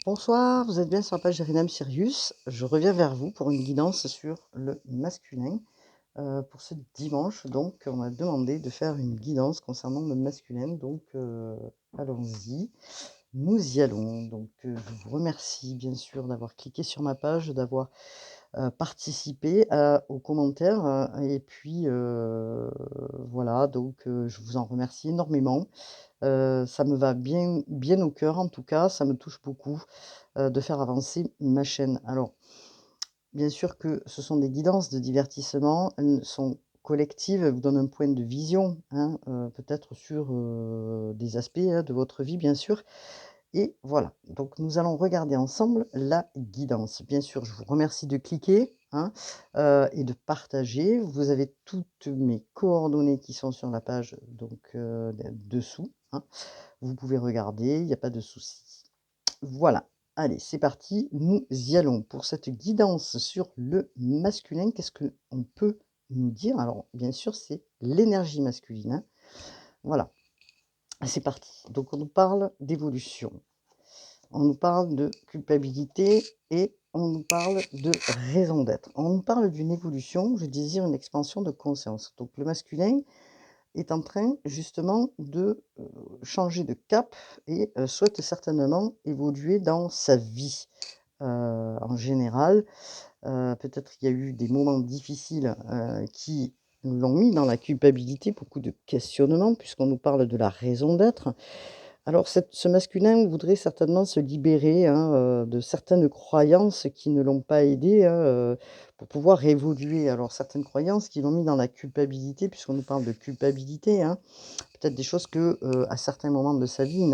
Bonsoir, vous êtes bien sur la page d'Irinam Sirius. Je reviens vers vous pour une guidance sur le masculin. Pour ce dimanche, donc, on m'a demandé de faire une guidance concernant le masculin. Donc, allons-y, nous y allons. Donc, je vous remercie bien sûr d'avoir cliqué sur ma page, d'avoir participé aux commentaires. Et puis, voilà, donc, je vous en remercie énormément. Ça me va bien, bien au cœur en tout cas, ça me touche beaucoup de faire avancer ma chaîne. Alors, bien sûr que ce sont des guidances de divertissement, elles sont collectives, elles vous donnent un point de vision, hein, peut-être sur, des aspects, hein, de votre vie, bien sûr. Et voilà, donc nous allons regarder ensemble la guidance. Bien sûr, je vous remercie de cliquer, hein, et de partager. Vous avez toutes mes coordonnées qui sont sur la page, donc, dessous, hein. Vous pouvez regarder, il n'y a pas de souci. Voilà, allez, c'est parti, nous y allons. Pour cette guidance sur le masculin, qu'est-ce qu'on peut nous dire? Alors, bien sûr, c'est l'énergie masculine, hein. Voilà, c'est parti. Donc, on nous parle d'évolution, on nous parle de culpabilité et on nous parle de raison d'être. On nous parle d'une évolution, je désire une expansion de conscience. Donc, le masculin est en train justement de, changer de cap et souhaite certainement évoluer dans sa vie. En général, peut-être qu'il y a eu des moments difficiles, qui l'ont mis dans la culpabilité, beaucoup de questionnements puisqu'on nous parle de la raison d'être. Alors ce masculin voudrait certainement se libérer, hein, de certaines croyances qui ne l'ont pas aidé, hein, pour pouvoir évoluer. Alors certaines croyances qui l'ont mis dans la culpabilité puisqu'on nous parle de culpabilité, hein. Peut-être des choses que, à certains moments de sa vie,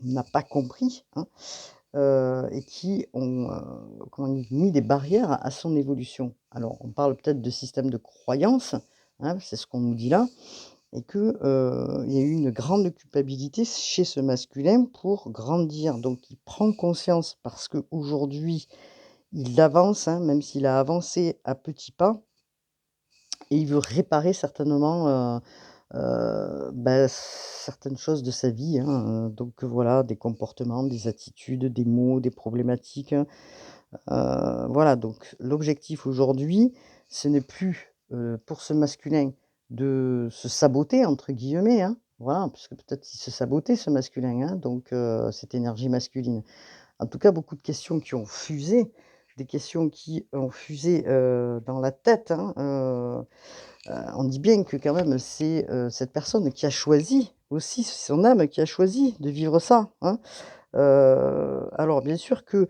il n'a pas compris, hein, et qui ont, comment dire? Mis des barrières à son évolution. Alors on parle peut-être de système de croyances, hein, c'est ce qu'on nous dit là et que, il y a eu une grande culpabilité chez ce masculin pour grandir. Donc il prend conscience parce qu'aujourd'hui il avance, hein, même s'il a avancé à petits pas et il veut réparer certainement, certaines choses de sa vie, hein, donc voilà, des comportements, des attitudes, des mots, des problématiques, hein. Voilà, donc l'objectif aujourd'hui, ce n'est plus, pour ce masculin de «se saboter» entre guillemets, hein, voilà, puisque peut-être il se sabotait ce masculin, hein, donc cette énergie masculine. En tout cas, beaucoup de questions qui ont fusé, des questions qui ont fusé, dans la tête, hein, on dit bien que quand même c'est, cette personne qui a choisi aussi, c'est son âme qui a choisi de vivre ça, hein. Alors bien sûr que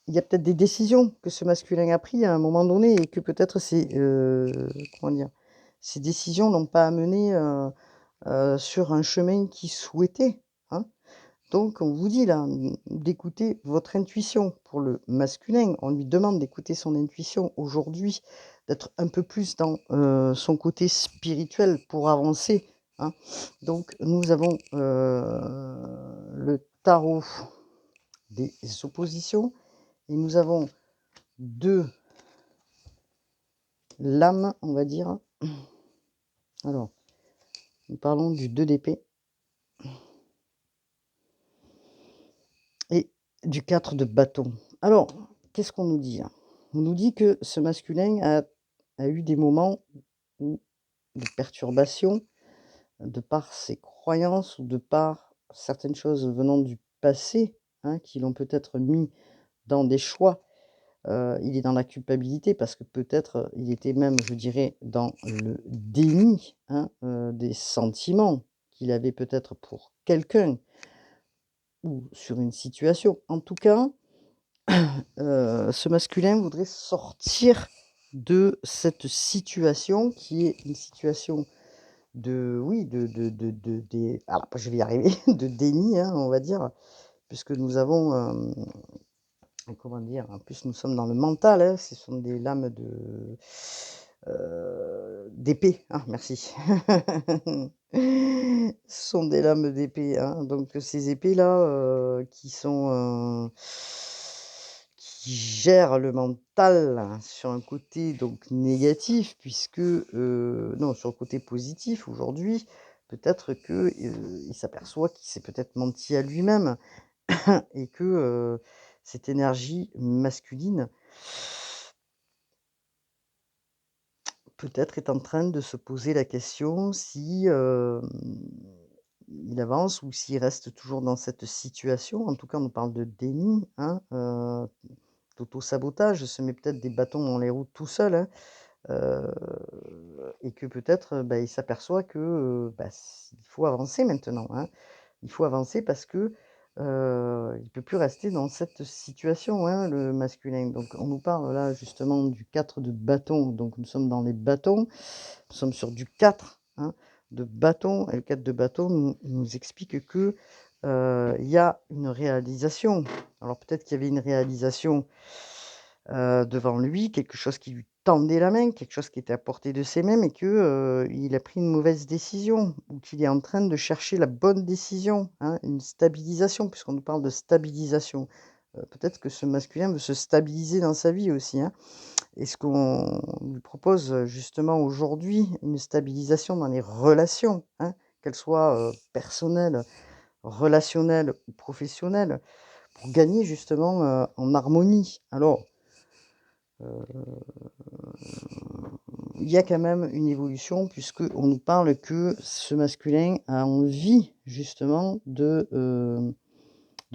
il y a peut-être des décisions que ce masculin a pris à un moment donné et que peut-être comment dire? Ces décisions l'ont pas amené, sur un chemin qu'il souhaitait, hein. Donc on vous dit là, d'écouter votre intuition. Pour le masculin, on lui demande d'écouter son intuition aujourd'hui, d'être un peu plus dans, son côté spirituel pour avancer, hein. Donc nous avons, le tarot des oppositions et nous avons 2 lames, on va dire. Alors, nous parlons du 2 d'épée et du 4 de bâton. Alors, qu'est-ce qu'on nous dit, hein? On nous dit que ce masculin a eu des moments où de perturbation, de par ses croyances ou de par certaines choses venant du passé, hein, qui l'ont peut-être mis dans des choix. Il est dans la culpabilité parce que peut-être, il était même, je dirais, dans le déni, hein, des sentiments qu'il avait peut-être pour quelqu'un ou sur une situation. En tout cas, ce masculin voudrait sortir de cette situation qui est une situation de oui, de dé alors je vais y arriver, de déni, hein, on va dire, puisque nous avons, comment dire? En plus, nous sommes dans le mental, hein, ce sont des lames d'épée, ah merci. Ce sont des lames d'épée, hein, donc ces épées-là, qui gèrent le mental hein, sur un côté donc négatif puisque, non, sur le côté positif aujourd'hui, peut-être que, il s'aperçoit qu'il s'est peut-être menti à lui-même et que, cette énergie masculine, peut-être est en train de se poser la question si, il avance ou s'il reste toujours dans cette situation. En tout cas, on nous parle de déni, hein, d'auto-sabotage, se met peut-être des bâtons dans les roues tout seul, hein, heu et que peut-être, bah, il s'aperçoit que, bah, il faut avancer maintenant, hein. Il faut avancer parce que, il peut plus rester dans cette situation, hein, le masculin. Donc on nous parle là justement du 4 de bâton, donc nous sommes dans les bâtons, nous sommes sur du 4, hein, de bâton et le 4 de bâton nous explique que, il y a une réalisation. Alors peut-être qu'il y avait une réalisation devant lui, quelque chose qui lui tendait la main, quelque chose qui était à portée de ses mains, mais que, il a pris une mauvaise décision ou qu'il est en train de chercher la bonne décision, hein, une stabilisation puisqu'on nous parle de stabilisation. Peut-être que ce masculin veut se stabiliser dans sa vie aussi, hein. Est-ce qu'on lui propose, justement aujourd'hui une stabilisation dans les relations, hein, qu'elles soient, personnelles, relationnelles ou professionnelles, pour gagner justement, en harmonie? Alors, il y a quand même une évolution puisqu'on nous parle que ce masculin a envie justement de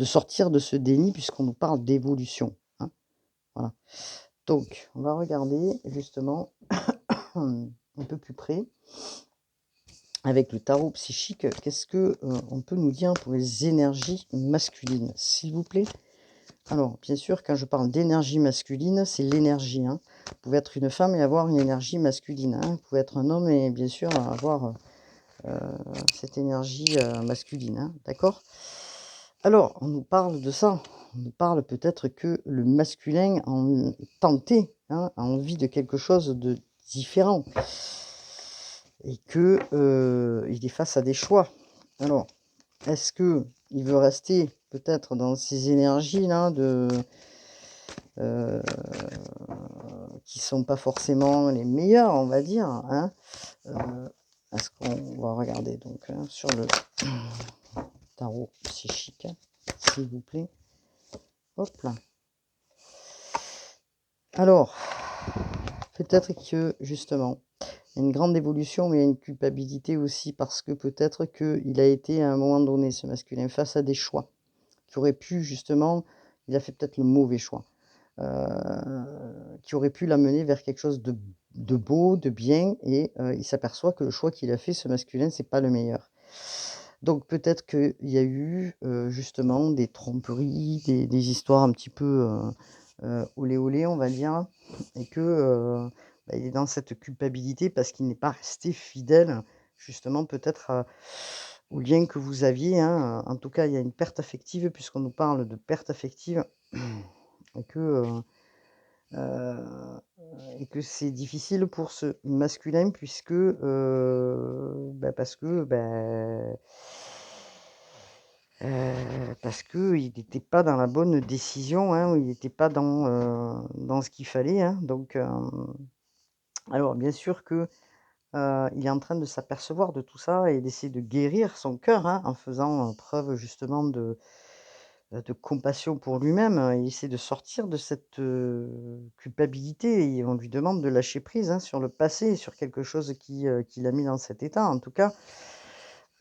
sortir de ce déni puisqu'on nous parle d'évolution, hein, voilà. Donc on va regarder justement un peu plus près avec le tarot psychique, qu'est-ce que, on peut nous dire pour les énergies masculines, s'il vous plaît? Alors, bien sûr, quand je parle d'énergie masculine, c'est l'énergie, hein. Vous pouvez être une femme et avoir une énergie masculine, hein. Vous pouvez être un homme et bien sûr avoir, cette énergie, masculine, hein, d'accord? Alors, on nous parle de ça. On nous parle peut-être que le masculin en tenté, hein, a envie de quelque chose de différent et que, il est face à des choix. Alors, est-ce que il veut rester peut-être dans ces énergies-là heu, qui sont pas forcément les meilleures, on va dire, hein? Est-ce qu'on va regarder donc, hein, sur le tarot psychique, s'il vous plaît. Hop là. Alors, peut-être que justement, il y a une grande évolution, mais il y a une culpabilité aussi parce que peut-être qu'il a été à un moment donné, ce masculin, face à des choix qui auraient pu justement il a fait peut-être le mauvais choix. Qui aurait pu l'amener vers quelque chose de beau, de bien et il s'aperçoit que le choix qu'il a fait, ce masculin, c'est pas le meilleur. Donc peut-être qu'il y a eu, justement des tromperies, des histoires un petit peu, olé olé, on va dire et que, bah, il est dans cette culpabilité parce qu'il n'est pas resté fidèle, justement peut-être, aux liens que vous aviez, hein. En tout cas, il y a une perte affective puisqu'on nous parle de perte affective et que, Heu et que c'est difficile pour ce masculin puisque, bah, parce qu'il n'était pas dans la bonne décision, hein, ou il n'était pas dans ce qu'il fallait, hein, donc alors bien sûr que, il est en train de s'apercevoir de tout ça et d'essayer de guérir son cœur, hein, en faisant, preuve justement de compassion pour lui-même, il essaie de sortir de cette, culpabilité et on lui demande de lâcher prise, hein, sur le passé, sur quelque chose qui l'a mis dans cet état. En tout cas,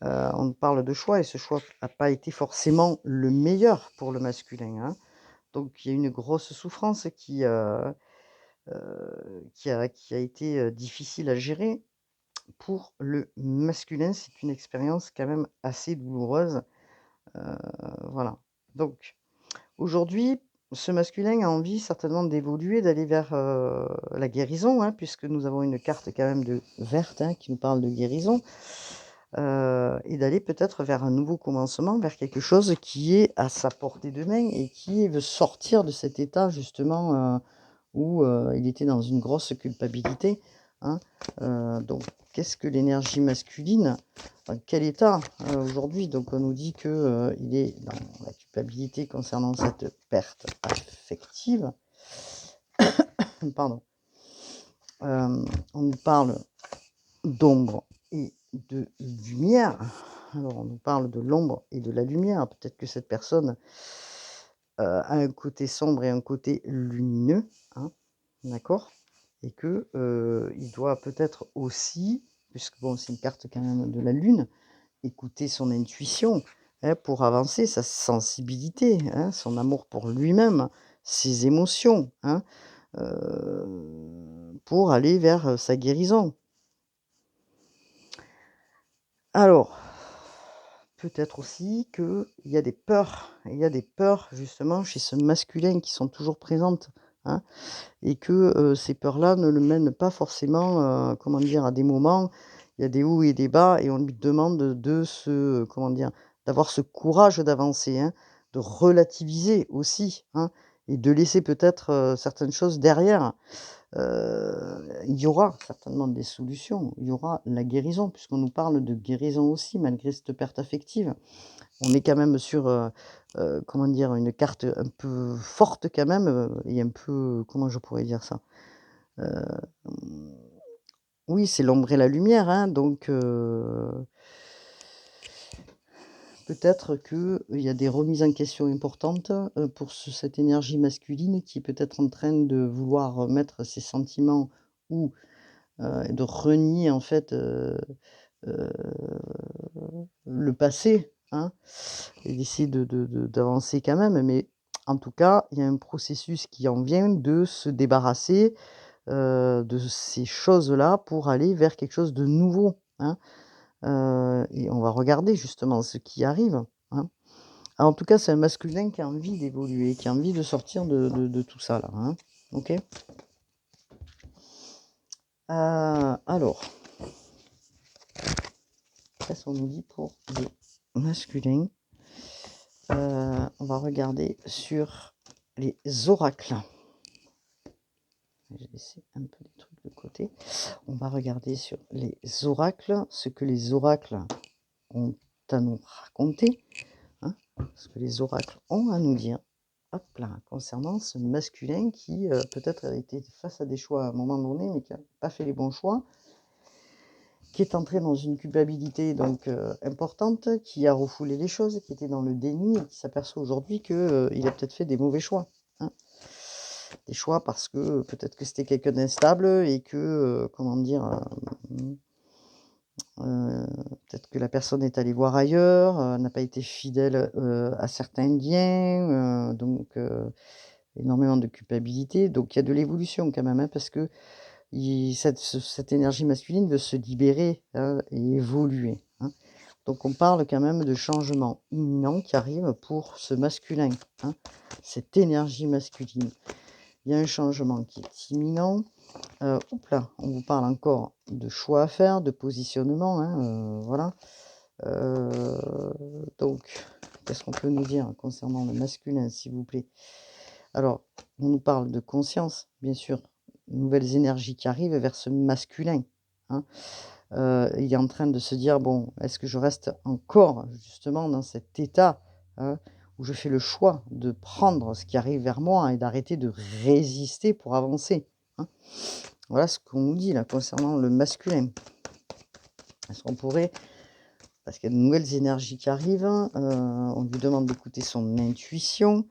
on parle de choix et ce choix n'a pas été forcément le meilleur pour le masculin, hein. Donc il y a une grosse souffrance qui a été, difficile à gérer. Pour le masculin, c'est une expérience quand même assez douloureuse, heu, voilà. Donc aujourd'hui, ce masculin a envie certainement d'évoluer, d'aller vers, la guérison, hein, puisque nous avons une carte quand même de verte, hein, qui nous parle de guérison, et d'aller peut-être vers un nouveau commencement, vers quelque chose qui est à sa portée de main et qui veut sortir de cet état justement, où, il était dans une grosse culpabilité, hein. Donc qu'est-ce que l'énergie masculine? Dans quel état, aujourd'hui? Donc on nous dit que, il est dans la culpabilité concernant cette perte affective. Pardon. On nous parle d'ombre et de lumière. Alors on nous parle de l'ombre et de la lumière. Peut-être que cette personne, a un côté sombre et un côté lumineux, hein, d'accord? Et que, il doit peut-être aussi, puisque bon, c'est une carte quand même de la lune, écouter son intuition, hein, pour avancer, sa sensibilité, hein, son amour pour lui-même, ses émotions, hein, pour aller vers, sa guérison. Alors, peut-être aussi qu'il y a des peurs, il y a des peurs justement chez ce masculin qui sont toujours présentes, hein, et que, ces peurs-là ne le mènent pas forcément, comment dire? À des moments, il y a des hauts et des bas et on lui demande de se, comment dire? D'avoir ce courage d'avancer, hein, de relativiser aussi, hein, et de laisser peut-être, certaines choses derrière. Il y aura certainement des solutions, il y aura la guérison puisqu'on nous parle de guérison aussi malgré cette perte affective. On est quand même sur, comment dire? Une carte un peu forte quand même, et un peu, comment je pourrais dire ça? Hem, oui, c'est l'ombre et la lumière, hein, donc peut-être qu'il y a des remises en question importantes, pour cette énergie masculine qui est peut-être en train de vouloir, mettre ses sentiments ou de renier en fait, heu, le passé, hein, et d'essayer d'avancer quand même. Mais en tout cas, il y a un processus qui en vient de se débarrasser, de ces choses-là pour aller vers quelque chose de nouveau, hein, et on va regarder justement ce qui arrive, hein. En tout cas, c'est un masculin qui a envie d'évoluer, qui a envie de sortir de tout ça là, hein. OK? Alors, qu'est-ce qu'on nous dit pour les masculins? On va regarder sur les oracles. J'ai laissé un peu des trucs de côté. On va regarder sur les oracles, ce que les oracles ont à nous raconter, hein, ce que les oracles ont à nous dire. Hop là, concernant ce masculin qui, peut-être a été face à des choix à un moment donné, mais qui a pas fait les bons choix, qui est entré dans une culpabilité donc importante, qui a refoulé les choses, qui était dans le déni et qui s'aperçoit aujourd'hui que, il a peut-être fait des mauvais choix, hein. Des choix parce que peut-être que c'était quelqu'un d'instable et que, comment dire? Peut-être que la personne est allée voir ailleurs, n'a pas été fidèle, à certains liens, donc énormément de culpabilité. Donc il y a de l'évolution quand même, hein, parce que cette énergie masculine veut se libérer, et évoluer, hein. Donc on parle quand même de changements imminents qui arrivent pour ce masculin, hein, cette énergie masculine. Il y a un changement qui est imminent. Oups là, on vous parle encore de choix à faire, de positionnement, hein, voilà. Heu, donc qu'est-ce qu'on peut nous dire concernant le masculin, s'il vous plaît? Alors, on nous parle de conscience, bien sûr, nouvelles énergies qui arrivent vers ce masculin, hein. Il est en train de se dire: «Bon, est-ce que je reste encore justement dans cet état, hein, où je fais le choix de prendre ce qui arrive vers moi et d'arrêter de résister pour avancer?» hein. Voilà ce qu'on nous dit là concernant le masculin. Est-ce qu'on pourrait, parce qu'il y a de nouvelles énergies qui arrivent, on lui demande d'écouter son intuition,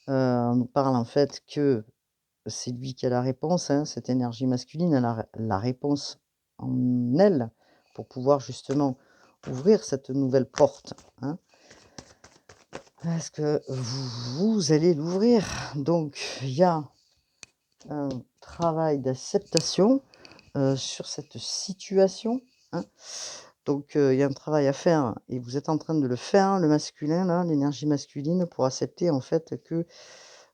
on nous parle en fait que c'est lui qui a la réponse, hein, cette énergie masculine, elle a la réponse en elle pour pouvoir justement ouvrir cette nouvelle porte, hein. Est-ce que vous allez l'ouvrir? Donc il y a un travail d'acceptation, sur cette situation, hein. Donc il y a un travail à faire et vous êtes en train de le faire, le masculin là, l'énergie masculine pour accepter en fait que,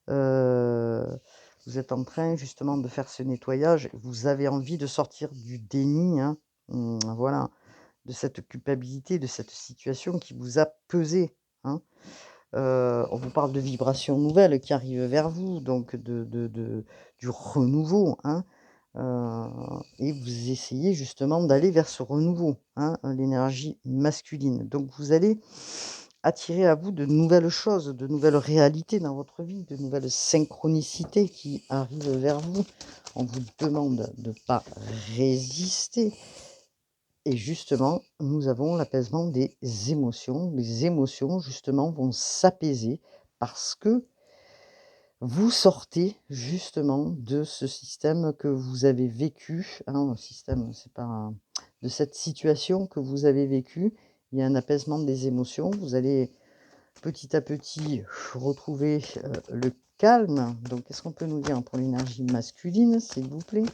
heu, vous êtes en train justement de faire ce nettoyage. Vous avez envie de sortir du déni, hein, voilà, de cette culpabilité, de cette situation qui vous a pesé, hein. On vous parle de vibrations nouvelles qui arrivent vers vous, donc du renouveau, hein, et vous essayez justement d'aller vers ce renouveau, hein, l'énergie masculine. Donc vous allez attirer à vous de nouvelles choses, de nouvelles réalités dans votre vie, de nouvelles synchronicités qui arrivent vers vous. On vous demande de ne pas résister, Et justement, nous avons l'apaisement des émotions. Les émotions, justement, vont s'apaiser parce que vous sortez justement de ce système que vous avez vécu, hein, un système, c'est pas de cette situation que vous avez vécue. Il y a un apaisement des émotions. Vous allez petit à petit retrouver le calme. Donc, qu'est-ce qu'on peut nous dire pour l'énergie masculine, s'il vous plaît?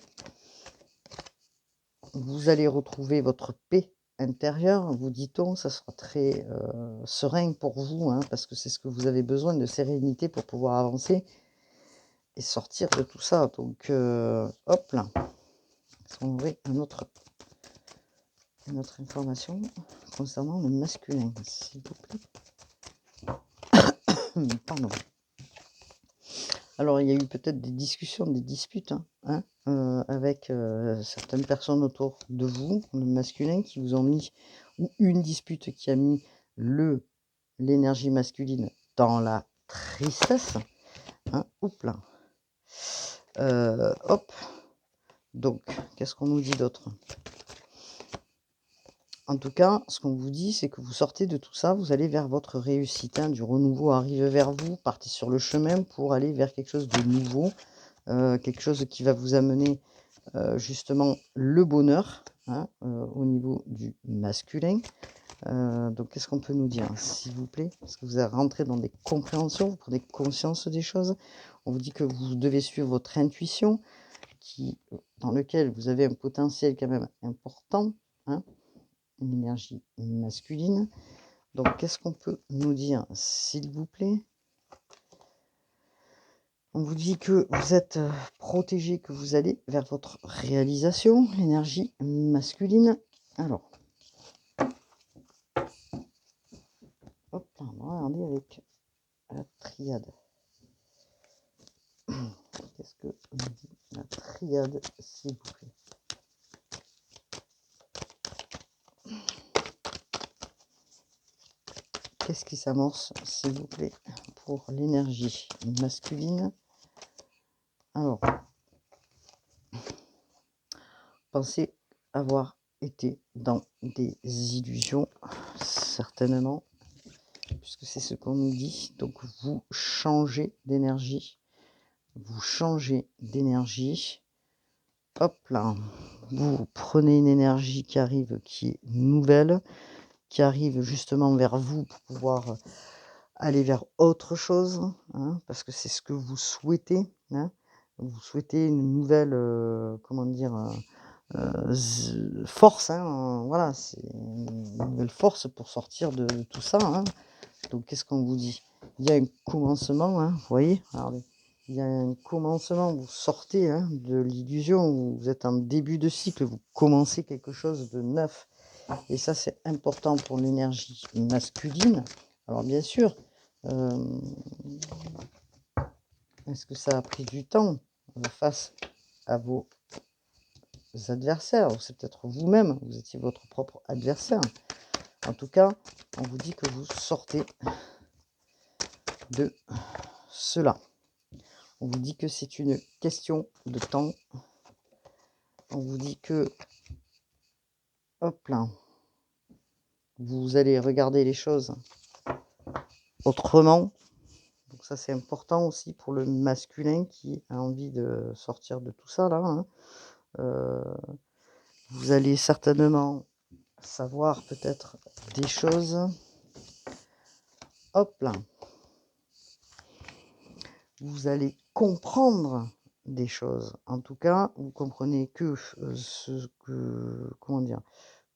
Vous allez retrouver votre paix intérieure, vous dit-on. Ça sera très serein pour vous, hein, parce que c'est ce que vous avez besoin, de sérénité pour pouvoir avancer et sortir de tout ça. Donc, hop là. Est-ce qu'on aurait une autre information concernant le masculin, s'il vous plaît? Pardon. Alors, il y a eu peut-être des discussions, des disputes, avec certaines personnes autour de vous, le masculin, qui vous ont mis, ou une dispute qui a mis l'énergie masculine dans la tristesse. Hop là. Hop. Donc, qu'est-ce qu'on nous dit d'autre? En tout cas, ce qu'on vous dit, c'est que vous sortez de tout ça, vous allez vers votre réussite, du renouveau arrive vers vous, partez sur le chemin pour aller vers quelque chose de nouveau, quelque chose qui va vous amener justement le bonheur, au niveau du masculin. Donc qu'est-ce qu'on peut nous dire, s'il vous plaît? Parce que vous allez rentrer dans des compréhensions, vous prenez conscience des choses. On vous dit que vous devez suivre votre intuition, dans lequel vous avez un potentiel quand même important, une énergie masculine. Donc qu'est-ce qu'on peut nous dire, s'il vous plaît? On vous dit que vous êtes protégé, que vous allez vers votre réalisation, l'énergie masculine. Alors, hop, on va regarder avec la triade. Qu'est-ce que nous dit la triade, s'il vous plaît? Qu'est-ce qui s'amorce, s'il vous plaît, pour l'énergie masculine? Alors, pensez avoir été dans des illusions, certainement, puisque c'est ce qu'on nous dit. Donc, vous changez d'énergie. Vous changez d'énergie. Hop là. Vous prenez une énergie qui arrive, qui est nouvelle, qui arrive justement vers vous pour pouvoir aller vers autre chose, parce que c'est ce que vous souhaitez. Vous souhaitez une nouvelle, comment dire, force, voilà, c'est une nouvelle force pour sortir de tout ça. Donc qu'est-ce qu'on vous dit? Il y a un commencement, vous voyez? Regardez. Il y a un commencement, vous sortez de l'illusion, vous êtes en début de cycle, vous commencez quelque chose de neuf. Et ça, c'est important pour l'énergie masculine. Alors bien sûr, est-ce que ça a pris du temps face à vos adversaires? Ou c'est peut-être vous-même, vous étiez votre propre adversaire. En tout cas, on vous dit que vous sortez de cela. On vous dit que c'est une question de temps. On vous dit que, hop là, vous allez regarder les choses autrement. Donc ça, c'est important aussi pour le masculin qui a envie de sortir de tout ça, là. Vous allez certainement savoir peut-être des choses. Hop là. Vous allez comprendre des choses. En tout cas, vous comprenez que ce que, comment dire,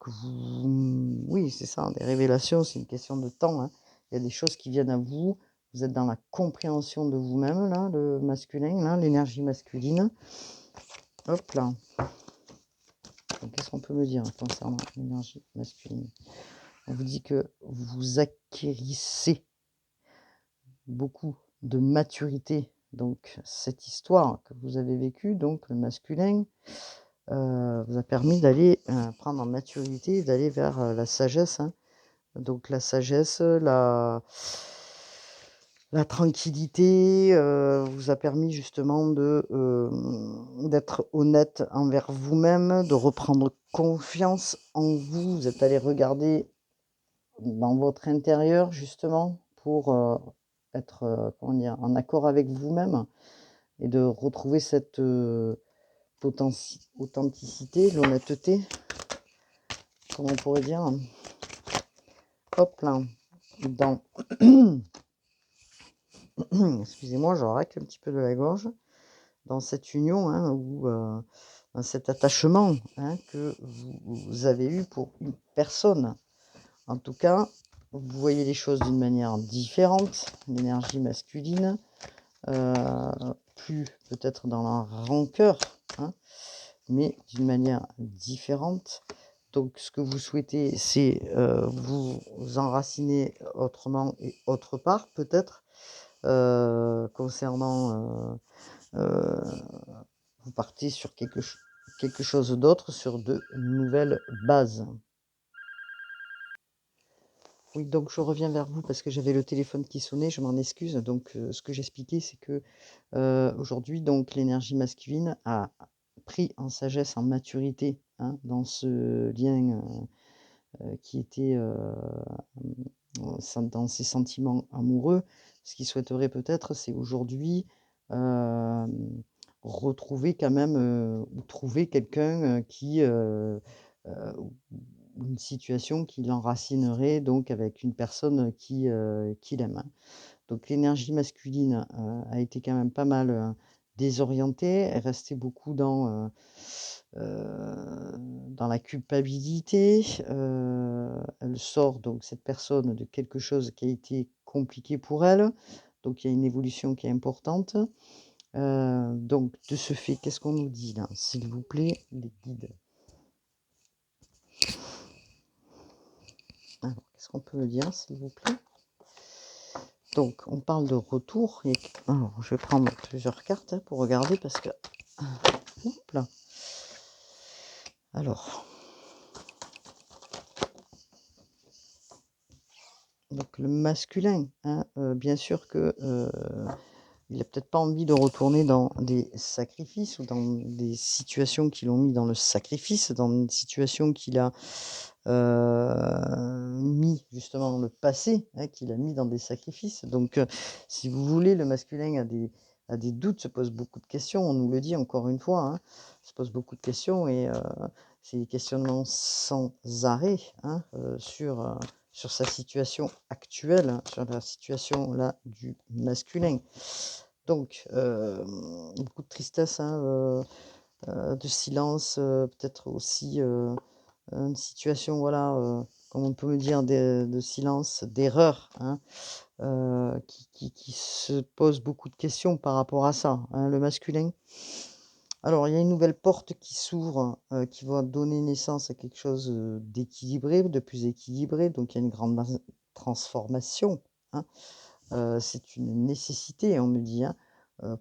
que vous, oui, c'est ça, des révélations, c'est une question de temps. Il y a des choses qui viennent à vous. Vous êtes dans la compréhension de vous-même, là, le masculin, là, l'énergie masculine. Hop là. Qu'est-ce qu'on peut me dire concernant l'énergie masculine? On vous dit que vous acquérissez beaucoup de maturité. Donc cette histoire que vous avez vécue, donc le masculin, vous a permis d'aller prendre en maturité, d'aller vers la sagesse. Donc la sagesse, la tranquillité vous a permis justement d'être honnête envers vous-même, de reprendre confiance en vous. Vous êtes allé regarder dans votre intérieur justement pour, être, comment dire? En accord avec vous-même et de retrouver cette, authenticité, l'honnêteté, comment on pourrait dire? Hop là, dans excusez-moi, je racle un petit peu de la gorge. Dans cette union, hein, ou dans cet attachement, hein, que vous avez eu pour une personne. En tout cas, vous voyez les choses d'une manière différente, l'énergie masculine, plus peut-être dans la rancœur, hein, mais d'une manière différente. Donc ce que vous souhaitez, c'est, vous enraciner autrement et autre part peut-être, concernant, heu, vous partez sur quelque chose d'autre, sur de nouvelles bases. Oui, donc je reviens vers vous parce que j'avais le téléphone qui sonnait, je m'en excuse. Donc, ce que j'expliquais, c'est que, aujourd'hui, donc l'énergie masculine a pris en sagesse, en maturité, hein, dans ce lien, qui était, dans ses sentiments amoureux. Ce qu'il souhaiterait peut-être, c'est aujourd'hui, hem, retrouver quand même, ou trouver quelqu'un, ou une situation qui l'enracinerait donc avec une personne qui l'aime, hein. Donc l'énergie masculine, a été quand même pas mal, désorientée. Elle restait beaucoup dans la culpabilité. Elle sort donc cette personne de quelque chose qui a été compliqué pour elle. Donc il y a une évolution qui est importante. Donc de ce fait, qu'est-ce qu'on nous dit là? S'il vous plaît, les guides. Alors, qu'est-ce qu'on peut me dire, s'il vous plaît? Donc, on parle de retour. Alors, je vais prendre plusieurs cartes, hein, pour regarder parce que. Hop là. Alors, donc le masculin, hein, bien sûr que il a peut-être pas envie de retourner dans des sacrifices ou dans des situations qui l'ont mis dans le sacrifice, dans une situation qu'il a mis justement dans le passé, hein, qu'il a mis dans des sacrifices. Donc, si vous voulez, le masculin a des doutes, se pose beaucoup de questions. On nous le dit encore une fois, hein, se pose beaucoup de questions et c'est des questionnements sans arrêt, hein, sur sa situation actuelle, hein, sur la situation là du masculin. Donc, beaucoup de tristesse, hein, de silence, peut-être aussi. Une situation, voilà, comment on peut me dire, de silence, d'erreur, hein, qui se pose beaucoup de questions par rapport à ça, hein, le masculin. Alors, il y a une nouvelle porte qui s'ouvre, qui va donner naissance à quelque chose, d'équilibré, de plus équilibré, donc il y a une grande transformation, hein. C'est une nécessité, on me dit, hein,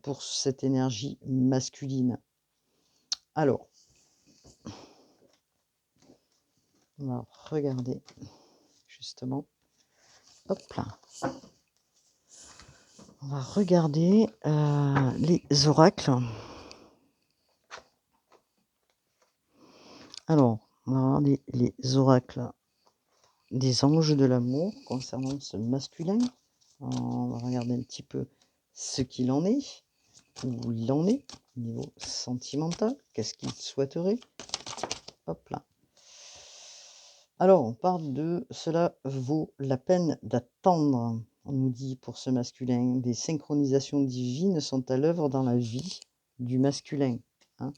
pour cette énergie masculine. Alors, on va regarder justement, hop là. On va regarder, les oracles. Alors, on va regarder les oracles des anges de l'amour concernant ce masculin. On va regarder un petit peu ce qu'il en est, où il en est au niveau sentimental. Qu'est-ce qu'il souhaiterait? Hop là. Alors, on parle de cela vaut la peine d'attendre. On nous dit pour ce masculin, des synchronisations divines sont à l'œuvre dans la vie du masculin, hein.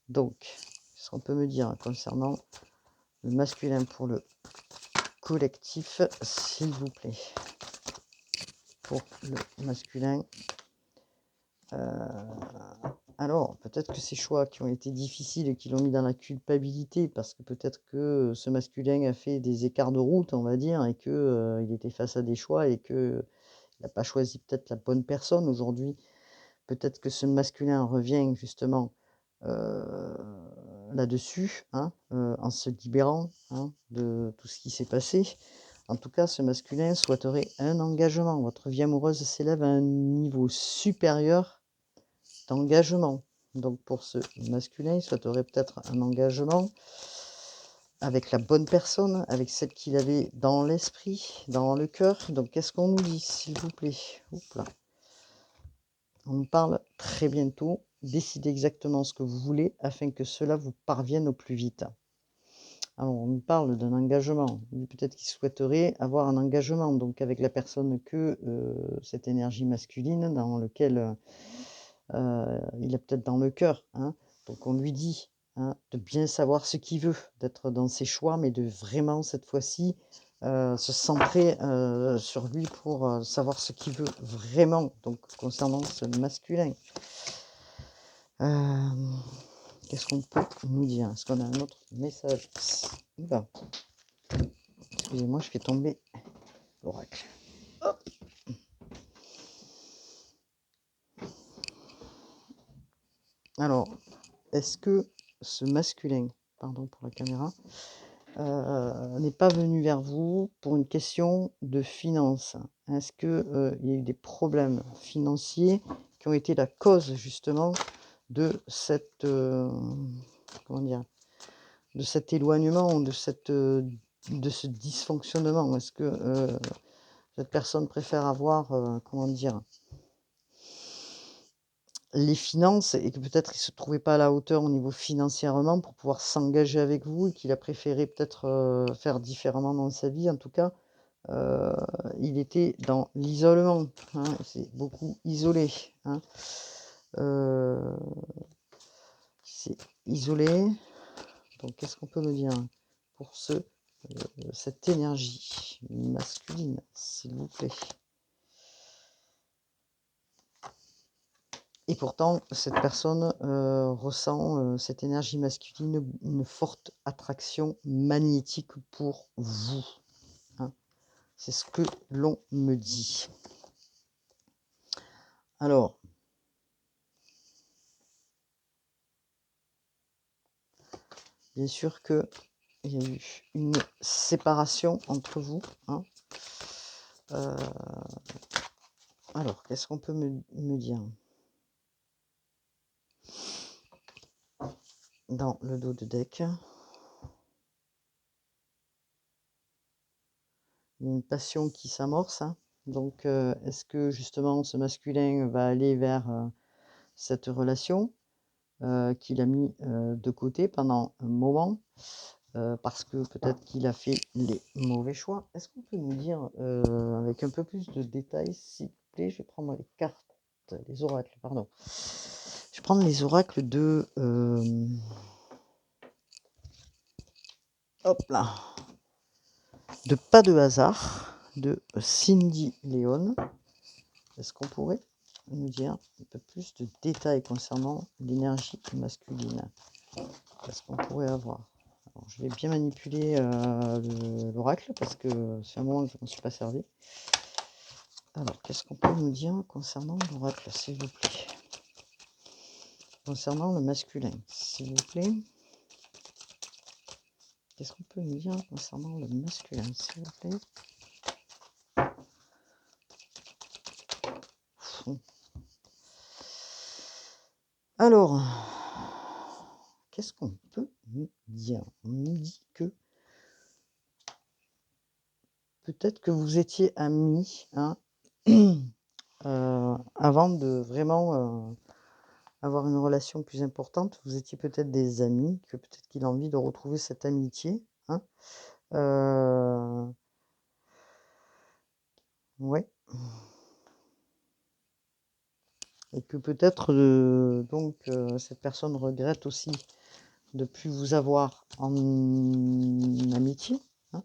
Donc, qu'est-ce qu'on peut me dire concernant le masculin pour le collectif, s'il vous plaît? Pour le masculin. Alors, peut-être que ces choix qui ont été difficiles et qui l'ont mis dans la culpabilité, parce que peut-être que ce masculin a fait des écarts de route, on va dire, et que il était face à des choix et que il n'a pas choisi peut-être la bonne personne aujourd'hui. Peut-être que ce masculin revient justement, heu, là-dessus, hein, en se libérant, hein, de tout ce qui s'est passé. En tout cas, ce masculin souhaiterait un engagement. Votre vie amoureuse s'élève à un niveau supérieur d'engagement. Donc pour ce masculin, il souhaiterait peut-être un engagement avec la bonne personne, avec celle qu'il avait dans l'esprit, dans le cœur. Donc qu'est-ce qu'on nous dit, s'il vous plaît? Oup là. On nous parle très bientôt. Décidez exactement ce que vous voulez afin que cela vous parvienne au plus vite. Alors, on nous parle d'un engagement. Lui, peut-être qu'il souhaiterait avoir un engagement, donc avec la personne que cette énergie masculine dans lequel il est peut-être dans le cœur. Hein. Donc, on lui dit de bien savoir ce qu'il veut, d'être dans ses choix, mais de vraiment, cette fois-ci, se centrer sur lui pour savoir ce qu'il veut vraiment, donc concernant ce masculin. Qu'est-ce qu'on peut nous dire? Est-ce qu'on a un autre message? Oula. Excusez-moi, je fais tomber l'oracle. Alors, est-ce que ce masculin, pardon pour la caméra, n'est pas venu vers vous pour une question de finances? Est-ce que il y a eu des problèmes financiers qui ont été la cause justement de cette comment dire, de cet éloignement, de ce dysfonctionnement? Est-ce que cette personne préfère avoir comment dire, les finances et que peut-être il se trouvait pas à la hauteur au niveau financièrement pour pouvoir s'engager avec vous et qu'il a préféré peut-être faire différemment dans sa vie? En tout cas, heu, il était dans l'isolement, hein, il s'est beaucoup isolé, hein. Heu, il s'est isolé, donc qu'est-ce qu'on peut me dire pour cette énergie masculine, s'il vous plaît? Et pourtant, cette personne ressent cette énergie masculine, une forte attraction magnétique pour vous. Hein. C'est ce que l'on me dit. Alors, bien sûr qu'il y a eu une séparation entre vous. Hein. Alors, qu'est-ce qu'on peut me dire dans le dos de deck? Il y a une passion qui s'amorce. Hein. Donc, est-ce que justement ce masculin va aller vers cette relation qu'il a mis de côté pendant un moment parce que peut-être qu'il a fait les mauvais choix? Est-ce qu'on peut nous dire avec un peu plus de détails, s'il vous plaît? Je vais prendre les cartes, les oracles, pardon. Je vais prendre les oracles de hop là, de Pas de hasard, de Cindy Léon. Est-ce qu'on pourrait nous dire un peu plus de détails concernant l'énergie masculine? Qu'est-ce qu'on pourrait avoir? Alors, je vais bien manipuler l'oracle parce que c'est un moment que je ne m'en suis pas servi. Alors, qu'est-ce qu'on peut nous dire concernant l'oracle, s'il vous plaît? Concernant le masculin, s'il vous plaît. Qu'est-ce qu'on peut nous dire concernant le masculin, s'il vous plaît? Alors, qu'est-ce qu'on peut nous dire? On nous dit que peut-être que vous étiez amis, hein, avant de vraiment avoir une relation plus importante. Vous étiez peut-être des amis, que peut-être qu'il a envie de retrouver cette amitié. Hein. Ouais. Et que peut-être donc cette personne regrette aussi de plus vous avoir en amitié. Hein.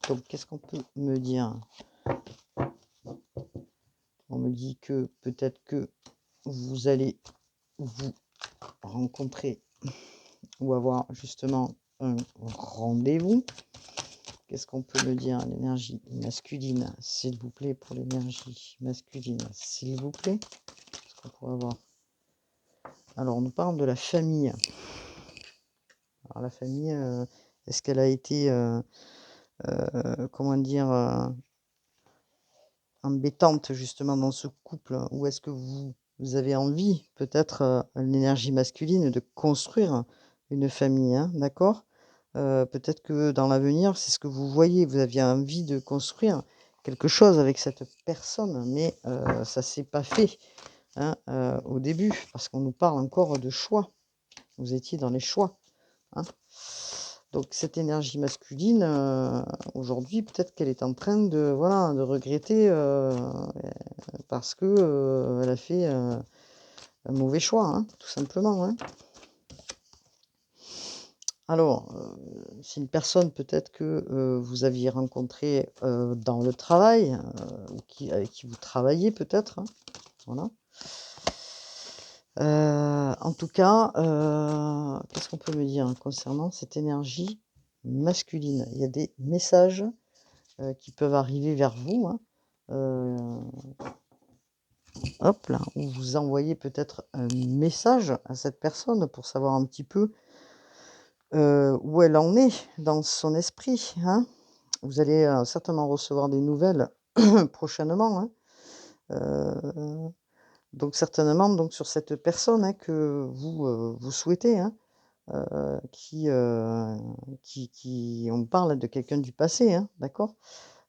Donc qu'est-ce qu'on peut me dire? On me dit que peut-être que vous allez vous rencontrer ou avoir justement un rendez-vous. Qu'est-ce qu'on peut me dire? L'énergie masculine, s'il vous plaît, pour l'énergie masculine, s'il vous plaît. Qu'est-ce qu'on pourrait avoir? Alors, on nous parle de la famille. Alors, la famille, est-ce qu'elle a été, comment dire, embêtante justement dans ce couple? Ou est-ce que vous vous avez envie, peut-être, l'énergie masculine, de construire une famille, hein, d'accord? Peut-être que dans l'avenir, c'est ce que vous voyez, vous aviez envie de construire quelque chose avec cette personne, mais ça s'est pas fait, hein, au début, parce qu'on nous parle encore de choix. Vous étiez dans les choix, hein. Donc cette énergie masculine, aujourd'hui, peut-être qu'elle est en train de, voilà, de regretter, parce que, elle a fait, un mauvais choix, hein, tout simplement, hein. Alors, c'est une personne peut-être que, vous aviez rencontrée, dans le travail, ou avec qui vous travaillez peut-être, hein, voilà. En tout cas, qu'est-ce qu'on peut me dire concernant cette énergie masculine? Il y a des messages, qui peuvent arriver vers vous, hein, heu, hop là, ou vous envoyez peut-être un message à cette personne pour savoir un petit peu, où elle en est dans son esprit, hein. Vous allez, certainement recevoir des nouvelles prochainement, hein, heu, donc certainement donc sur cette personne, hein, que vous, vous souhaitez, hein, qui on parle de quelqu'un du passé, hein, d'accord?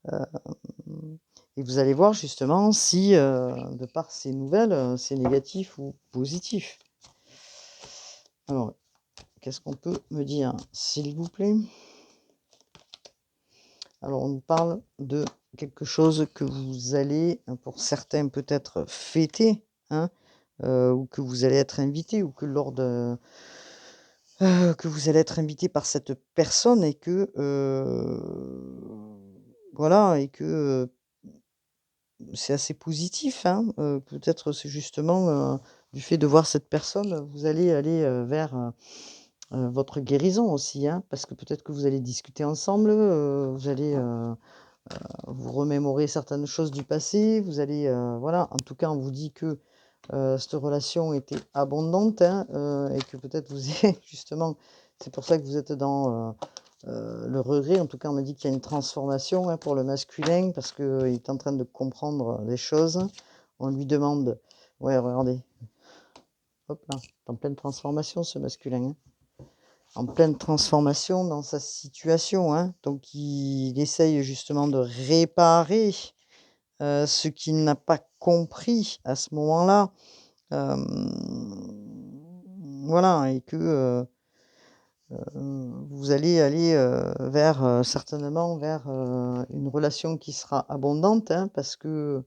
Hem Et vous allez voir justement si, de par ces nouvelles, c'est négatif ou positif. Alors, qu'est-ce qu'on peut me dire, s'il vous plaît? Alors, on nous parle de quelque chose que vous allez, pour certains peut-être fêter, hein, ou que vous allez être invité ou que lors de que vous allez être invité par cette personne et que, voilà et que, c'est assez positif, hein, peut-être c'est justement, du fait de voir cette personne, vous allez aller, vers, votre guérison aussi, hein. Parce que peut-être que vous allez discuter ensemble, vous allez, vous remémorer certaines choses du passé, vous allez, voilà, en tout cas, on vous dit que, cette relation était abondante, hein, et que peut-être vous êtes justement c'est pour ça que vous êtes dans, le regret. En tout cas, on me dit qu'il y a une transformation, hein, pour le masculin parce qu'il est en train de comprendre, les choses. On lui demande ouais, regardez, hop là, en pleine transformation ce masculin, hein. En pleine transformation dans sa situation, hein. Donc il essaye justement de réparer, ce qu'il n'a pas compris à ce moment-là. Voilà et que, vous allez aller, vers, certainement vers, une relation qui sera abondante, hein, parce que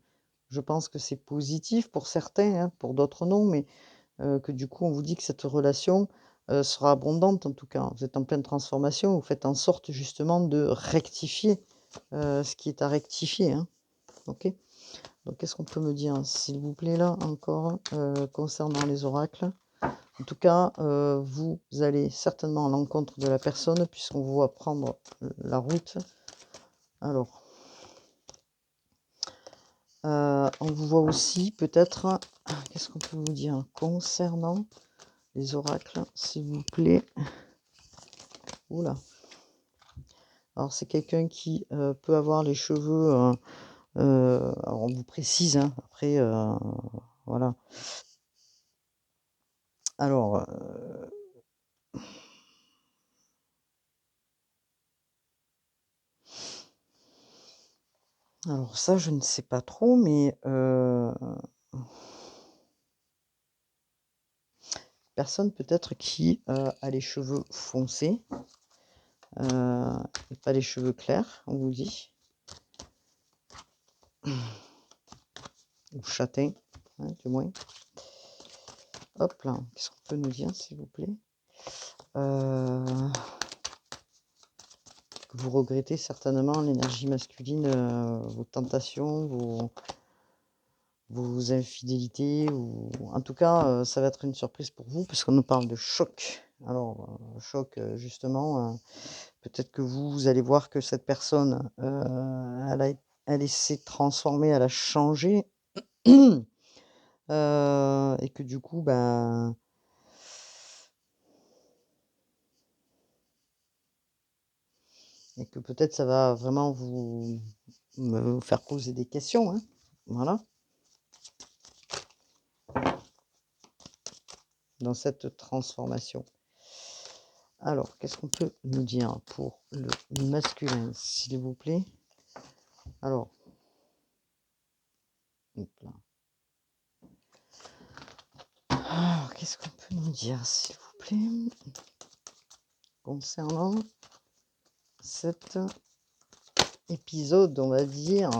je pense que c'est positif pour certains, hein, pour d'autres non, mais que du coup on vous dit que cette relation, sera abondante en tout cas. Vous êtes en pleine transformation, vous faites en sorte justement de rectifier, ce qui est à rectifier, hein. OK? Donc qu'est-ce qu'on peut me dire s'il vous plaît là encore, concernant les oracles? En tout cas, vous allez certainement à l'encontre de la personne puisqu'on vous voit prendre, la route. Alors, on vous voit aussi peut-être qu'est-ce qu'on peut vous dire concernant les oracles, s'il vous plaît? Ouh là! Alors c'est quelqu'un qui, peut avoir les cheveux, alors on vous précise, hein, après, voilà. Alors, alors ça je ne sais pas trop mais, personne peut-être qui, a les cheveux foncés, et pas les cheveux clairs, on vous dit, ou châtains, hein, du moins. Hop là, qu'est-ce qu'on peut nous dire s'il vous plaît? Heu, que vous regrettez certainement l'énergie masculine, vos tentations, vos infidélités ou en tout cas, ça va être une surprise pour vous puisqu'on nous parle de choc. Alors, choc, justement, peut-être que vous allez voir que cette personne, elle s'est transformée, elle a changé, et que du coup, ben et que peut-être ça va vraiment vous faire poser des questions, hein. Voilà. dans cette transformation. Alors, qu'est-ce qu'on peut nous dire pour le masculin, s'il vous plaît? Alors, hop là. Alors, qu'est-ce qu'on peut nous dire, s'il vous plaît, concernant cet épisode, on va dire,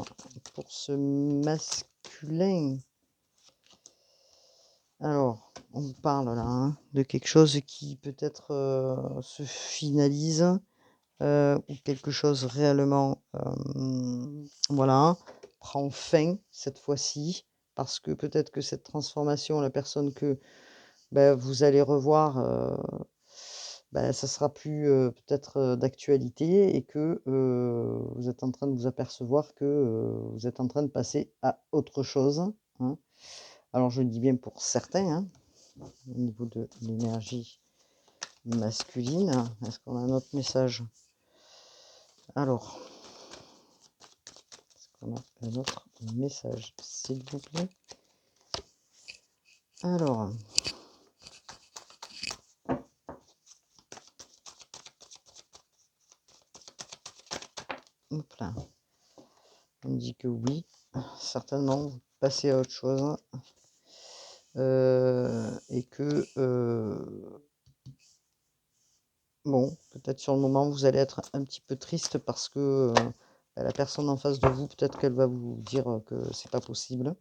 pour ce masculin? Alors, on parle là hein, de quelque chose qui peut-être se finalise ou quelque chose réellement, voilà, prend fin cette fois-ci. Parce que peut-être que cette transformation, la personne que vous allez revoir, ça sera plus peut-être d'actualité et que vous êtes en train de vous apercevoir que vous êtes en train de passer à autre chose. Hein. Alors, je dis bien pour certains, hein, au niveau de l'énergie masculine. Est-ce qu'on a un autre message? Alors, est-ce qu'on a un autre message, s'il vous plaît? Alors, hop là. On me dit que oui, certainement, vous passez à autre chose. Et que, bon, peut-être sur le moment, vous allez être un petit peu triste parce que la personne en face de vous, peut-être qu'elle va vous dire que c'est pas possible.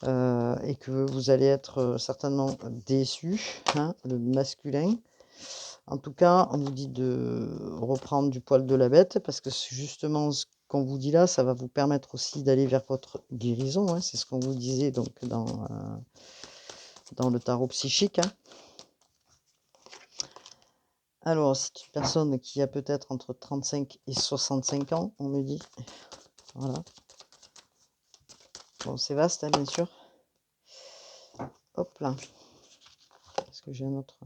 Et que vous allez être certainement déçu, hein, le masculin. En tout cas, on vous dit de reprendre du poil de la bête parce que c'est justement ce qu'on vous dit là, ça va vous permettre aussi d'aller vers votre guérison. Hein, c'est ce qu'on vous disait donc dans le tarot psychique. Hein. Alors, c'est une personne qui a peut-être entre 35 et 65 ans, on me dit. Voilà. Bon, c'est vaste, hein, bien sûr. Hop là. Est-ce que j'ai un autre...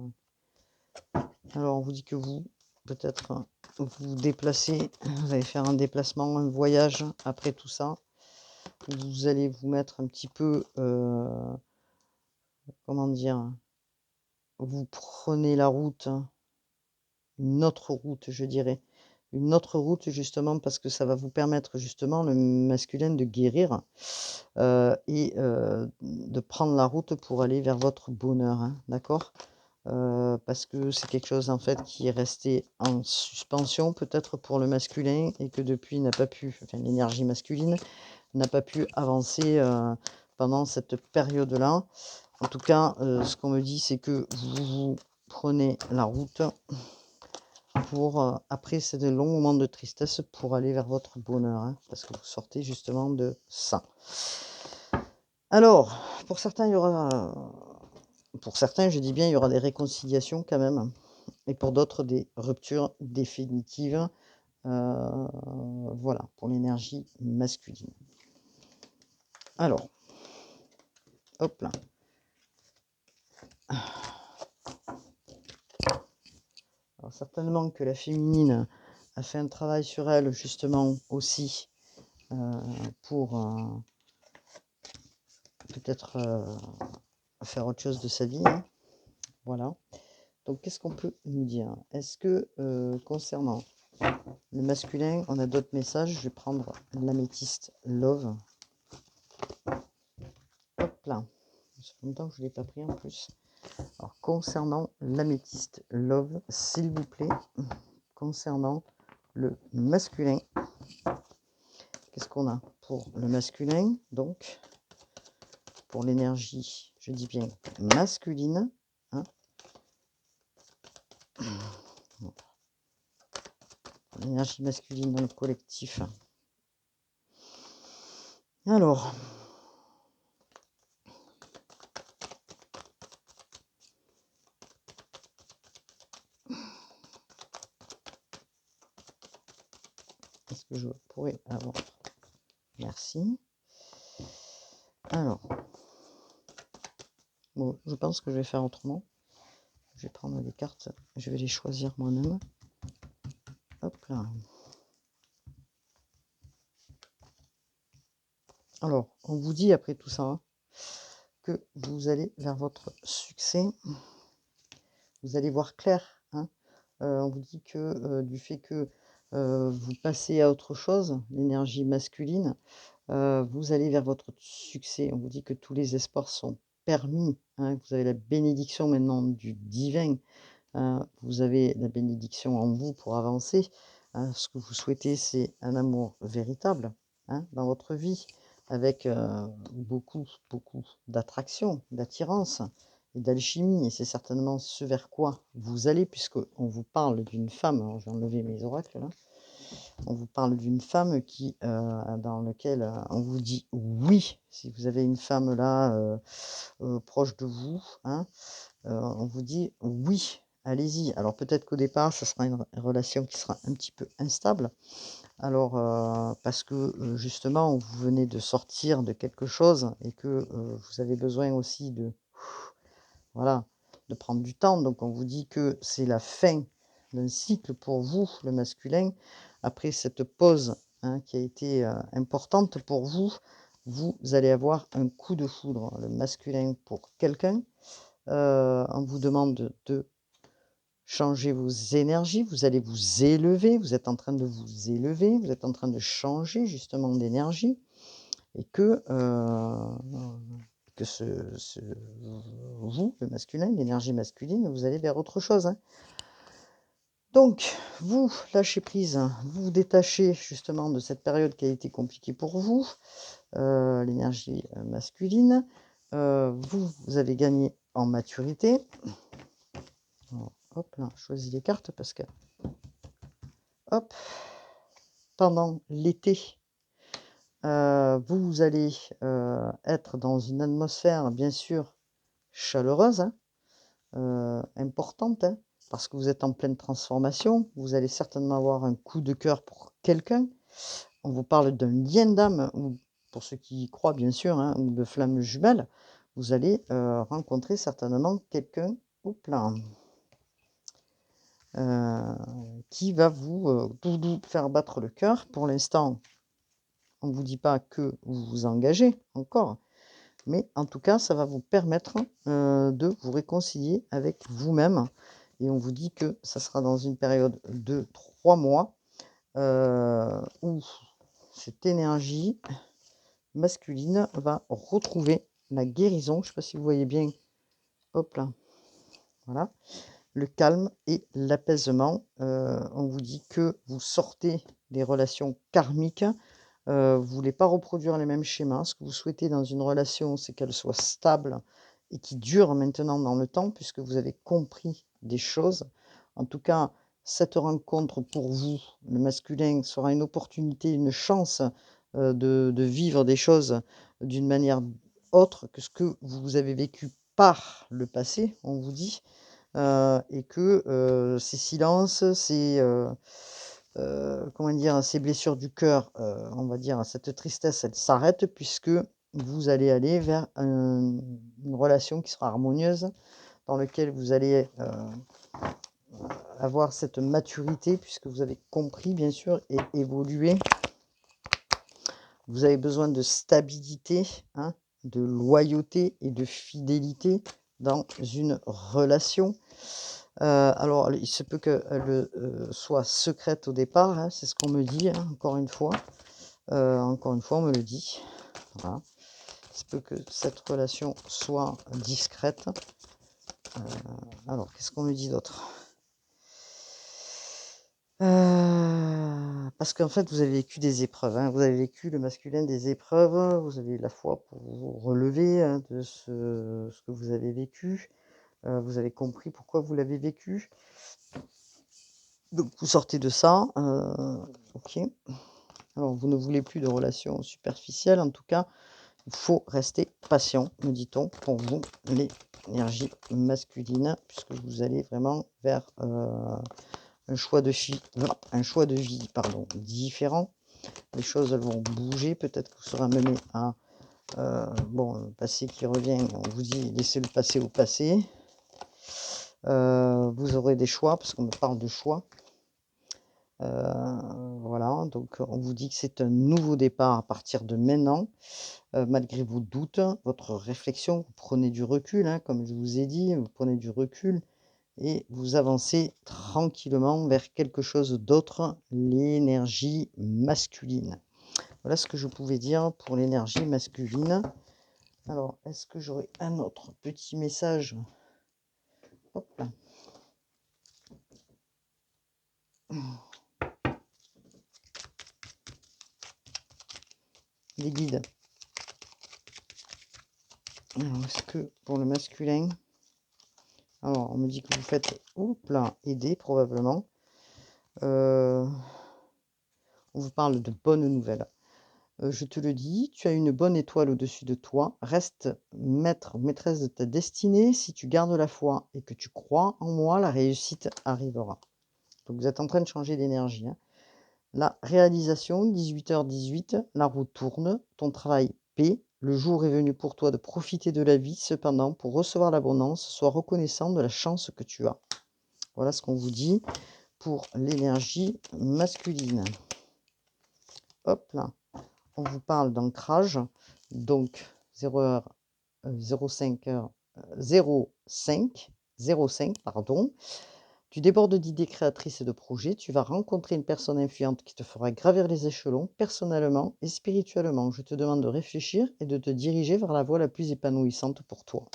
Alors, on vous dit que vous, peut-être, vous vous déplacez, vous allez faire un déplacement, un voyage après tout ça. Vous allez vous mettre un petit peu, comment dire, vous prenez la route, une autre route, je dirais. Une autre route, justement, parce que ça va vous permettre, justement, le masculin de guérir et de prendre la route pour aller vers votre bonheur, hein, d'accord? Parce que c'est quelque chose en fait qui est resté en suspension peut-être pour le masculin et que depuis n'a pas pu, enfin l'énergie masculine n'a pas pu avancer pendant cette période-là. En tout cas, ce qu'on me dit, c'est que vous prenez la route pour, après ces longs moments de tristesse, pour aller vers votre bonheur, hein, parce que vous sortez justement de ça. Alors, pour certains, il y aura, pour certains, je dis bien, il y aura des réconciliations quand même. Et pour d'autres, des ruptures définitives. Voilà, pour l'énergie masculine. Alors, hop là. Alors, certainement que la féminine a fait un travail sur elle, justement, aussi, pour peut-être faire autre chose de sa vie. Hein. Voilà. Donc, qu'est-ce qu'on peut nous dire? Est-ce que, concernant le masculin, on a d'autres messages? Je vais prendre l'améthyste Love. Hop là. Ça fait longtemps que je ne l'ai pas pris en plus. Alors, concernant l'améthyste Love, s'il vous plaît, concernant le masculin, qu'est-ce qu'on a pour le masculin? Donc, pour l'énergie, je dis bien masculine. Hein, l'énergie masculine dans le collectif. Alors, est-ce que je pourrais avoir... Merci. Alors, bon, je pense que je vais faire autrement. Je vais prendre les cartes, je vais les choisir moi-même. Hop là. Alors, on vous dit après tout ça hein, que vous allez vers votre succès. vous allez voir clair, hein. On vous dit que, du fait que, vous passez à autre chose, l'énergie masculine, vous allez vers votre succès. On vous dit que tous les espoirs sont permis, hein. Vous avez la bénédiction maintenant du divin. Vous avez la bénédiction en vous pour avancer. Ce que vous souhaitez, c'est un amour véritable, hein, dans votre vie, avec beaucoup, beaucoup d'attraction, d'attirance et d'alchimie. Et c'est certainement ce vers quoi vous allez, puisqu'on vous parle d'une femme. Alors, je vais enlever mes oracles là. On vous parle d'une femme dans laquelle on vous dit oui. Si vous avez une femme là proche de vous, hein, on vous dit: «Oui, allez-y». Alors peut-être qu'au départ, ça sera une relation qui sera un petit peu instable. Alors, parce que, justement, vous venez de sortir de quelque chose et que, vous avez besoin aussi voilà, de prendre du temps. Donc on vous dit que c'est la fin d'un cycle pour vous, le masculin. Après cette pause, hein, qui a été, importante pour vous, vous allez avoir un coup de foudre, le masculin pour quelqu'un. On vous demande de changer vos énergies, vous allez vous élever, vous êtes en train de vous élever, vous êtes en train de changer justement d'énergie et que vous, le masculin, l'énergie masculine, vous allez vers autre chose, hein. Donc, vous lâchez prise, vous vous détachez justement de cette période qui a été compliquée pour vous, l'énergie masculine. Vous avez gagné en maturité. Alors, hop là, je choisis les cartes parce que, hop, pendant l'été, vous allez être dans une atmosphère, bien sûr, chaleureuse, hein, importante, hein, parce que vous êtes en pleine transformation. Vous allez certainement avoir un coup de cœur pour quelqu'un. On vous parle d'un lien d'âme, ou pour ceux qui y croient, bien sûr, hein, ou de flammes jumelles. Vous allez rencontrer certainement quelqu'un, hop là, qui va vous faire battre le cœur. Pour l'instant, on ne vous dit pas que vous vous engagez encore, mais en tout cas, ça va vous permettre de vous réconcilier avec vous-même. Et on vous dit que ça sera dans une période de 3 mois où cette énergie masculine va retrouver la guérison. Je ne sais pas si vous voyez bien, hop là, voilà, le calme et l'apaisement. On vous dit que vous sortez des relations karmiques. Vous ne voulez pas reproduire les mêmes schémas. Ce que vous souhaitez dans une relation, c'est qu'elle soit stable et qui dure maintenant dans le temps, puisque vous avez compris des choses. En tout cas, cette rencontre pour vous, le masculin, sera une opportunité, une chance de vivre des choses d'une manière autre que ce que vous avez vécu par le passé, on vous dit. Et que ces silences, comment dire? Ces blessures du cœur, on va dire, cette tristesse, elle s'arrête puisque vous allez aller vers une relation qui sera harmonieuse, dans lequel vous allez, avoir cette maturité puisque vous avez compris bien sûr et évolué. Vous avez besoin de stabilité, hein, de loyauté et de fidélité dans une relation. Alors il se peut qu'elle, soit secrète au départ, hein, c'est ce qu'on me dit, hein, encore une fois on me le dit. Voilà. Il se peut que cette relation soit discrète. Heu, alors qu'est-ce qu'on me dit d'autre? Parce qu'en fait vous avez vécu des épreuves, hein. Vous avez vécu, le masculin, des épreuves, vous avez eu la foi pour vous relever, hein, de ce que vous avez vécu. Vous avez compris pourquoi vous l'avez vécu. Donc vous sortez de ça, OK. Alors vous ne voulez plus de relations superficielles, en tout cas, il faut rester patient, me dit-on, pour vous, l'énergie masculine, puisque vous allez vraiment vers, un choix de vie, pardon, différent. Les choses, elles vont bouger, peut-être que vous serez amené à, bon, le passé qui revient, on vous dit: «Laissez le passé au passé». Vous aurez des choix, parce qu'on me parle de choix. Voilà, donc on vous dit que c'est un nouveau départ à partir de maintenant, malgré vos doutes, votre réflexion, vous prenez du recul, hein, comme je vous ai dit, vous prenez du recul et vous avancez tranquillement vers quelque chose d'autre, l'énergie masculine. Voilà ce que je pouvais dire pour l'énergie masculine. Alors, est-ce que j'aurais un autre petit message? Hop là. Les guides. Alors, est-ce que pour le masculin, alors on me dit que vous faites, hop là, aider probablement. On vous parle de bonnes nouvelles. Je te le dis, tu as une bonne étoile au-dessus de toi. Reste maître, maîtresse de ta destinée. Si tu gardes la foi et que tu crois en moi, la réussite arrivera. Donc vous êtes en train de changer d'énergie, hein. La réalisation, 18h18, la roue tourne, ton travail paie. Le jour est venu pour toi de profiter de la vie. Cependant, pour recevoir l'abondance, sois reconnaissant de la chance que tu as. Voilà ce qu'on vous dit pour l'énergie masculine. Hop là. On vous parle d'ancrage, donc 0h, 05h, 05, pardon. Tu débordes d'idées créatrices et de projets, tu vas rencontrer une personne influente qui te fera gravir les échelons personnellement et spirituellement. Je te demande de réfléchir et de te diriger vers la voie la plus épanouissante pour toi.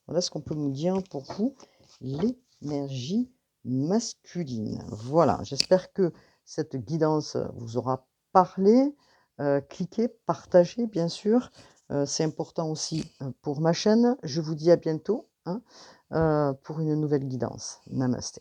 Voilà ce qu'on peut nous dire pour vous, l'énergie masculine. Voilà, j'espère que cette guidance vous aura parlé. Cliquez, partagez, bien sûr. C'est important aussi pour ma chaîne. Je vous dis à bientôt, hein, pour une nouvelle guidance. Namasté.